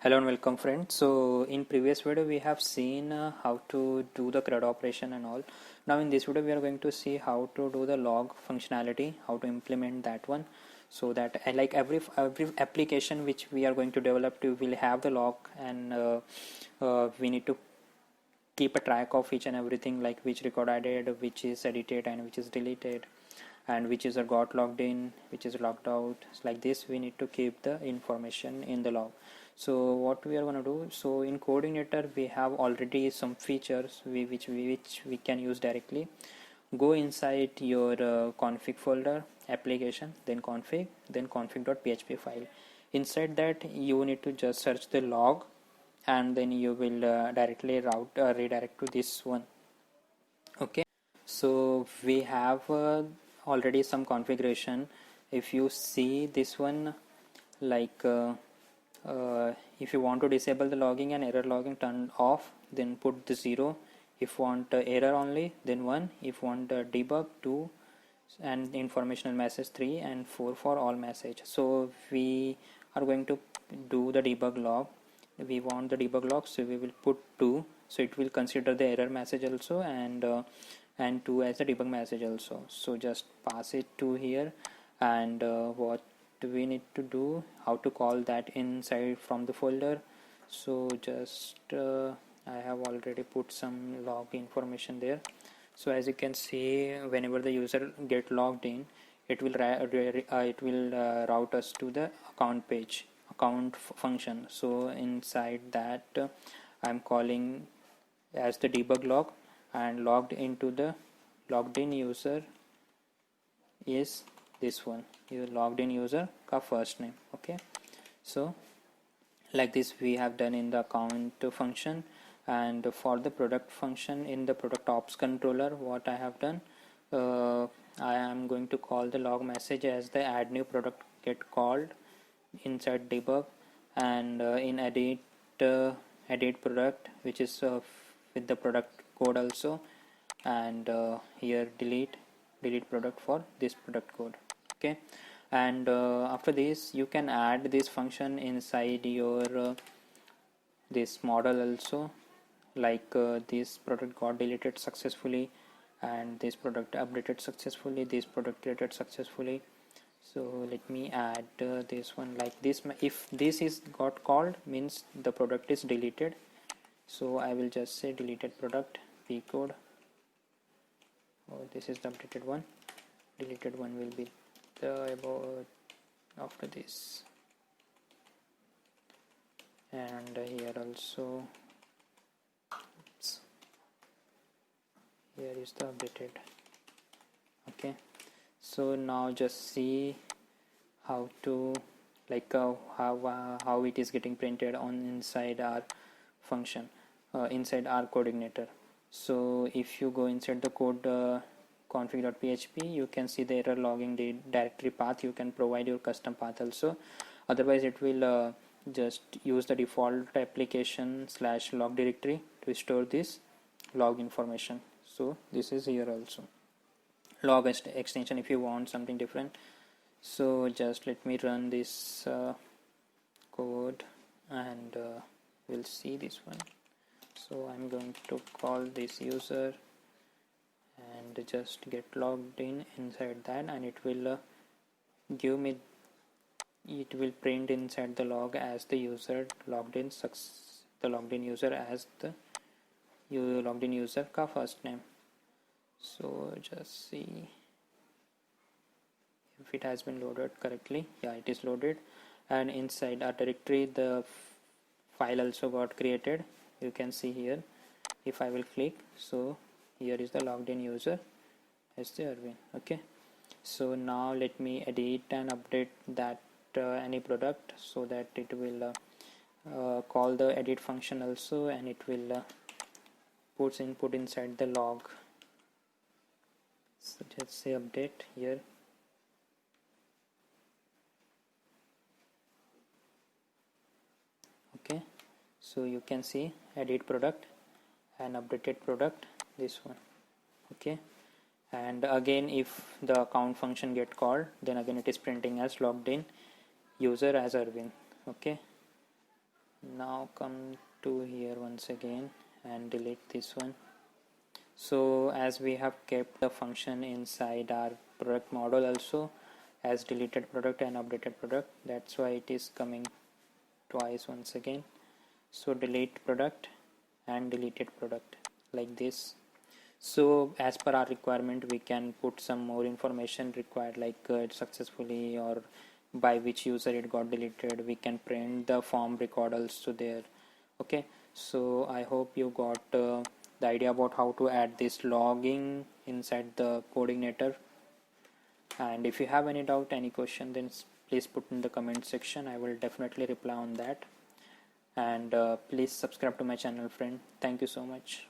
Hello and welcome friends. So in previous video we have seen how to do the CRUD operation and all. Now in this video we are going to see how to do the log functionality, how to implement that one, so that like every application which we are going to develop to will have the log, and we need to keep a track of each and everything, like which record I did, which is edited and which is deleted, and which is got logged in, which is logged out. Like this we need to keep the information in the log. So what we are going to do, so in coordinator we have already some features which we can use directly. Go inside your config folder, application, then config.php file. Inside that you need to just search the log, and then you will directly redirect to this one. Okay, so we have already some configuration. If you see this one, like if you want to disable the logging and error logging, turn off, then put the 0. If want error only, then 1. If want debug, 2, and informational message 3, and 4 for all message. So we are going to do the debug log. We want the debug log, so we will put 2, so it will consider the error message also, and 2 as the debug message also. So just pass it to here, and what we need to do, how to call that inside from the folder. So just I have already put some log information there. So as you can see, whenever the user get logged in, it will route us to the account page, account function. So inside that I'm calling as the debug log, and logged into the logged in user is this one, your logged in user ka first name. Okay, so like this we have done in the account function. And for the product function, in the product ops controller, what I have done, I am going to call the log message as the add new product get called inside debug, and in edit product, which is with the product code also, and here delete product for this product code. Okay, and after this you can add this function inside your this model also, like this product got deleted successfully, and this product updated successfully, this product deleted successfully. So let me add this one like this. If this is got called, means the product is deleted. So I will just say deleted product p code. Oh, this is the updated one. Deleted one will be the about after this, and here also, oops, here is the updated. Okay, so now just see how to, like how it is getting printed on inside our function, inside our coordinator. So if you go inside the code config.php, you can see the error logging directory path. You can provide your custom path also, otherwise it will just use the default application /log directory to store this log information. So this is here also log extension if you want something different. So just let me run this code, and we'll see this one. So I'm going to call this user and just get logged in inside that, and it will give me, it will print inside the log as the user logged in, the logged in user as the logged in user ka first name. So just see if it has been loaded correctly. Yeah, it is loaded, and inside our directory the file also got created. You can see here, if I will click, so here is the logged in user as the Arvind. Okay, so now let me edit and update that any product, so that it will call the edit function also, and it will put inside the log. So just say update here. Okay, so you can see edit product and updated product, this one. Okay, and again if the account function get called, then again it is printing as logged in user as Arvind. Okay, Now come to here once again and delete this one. So as we have kept the function inside our product model also as deleted product and updated product, that's why it is coming twice once again. So delete product and deleted product like this. So as per our requirement we can put some more information required, like successfully or by which user it got deleted. We can print the form record also there. Okay, so I hope you got the idea about how to add this logging inside the coordinator. And if you have any doubt, any question, then please put in the comment section. I will definitely reply on that. And please subscribe to my channel, friend. Thank you so much.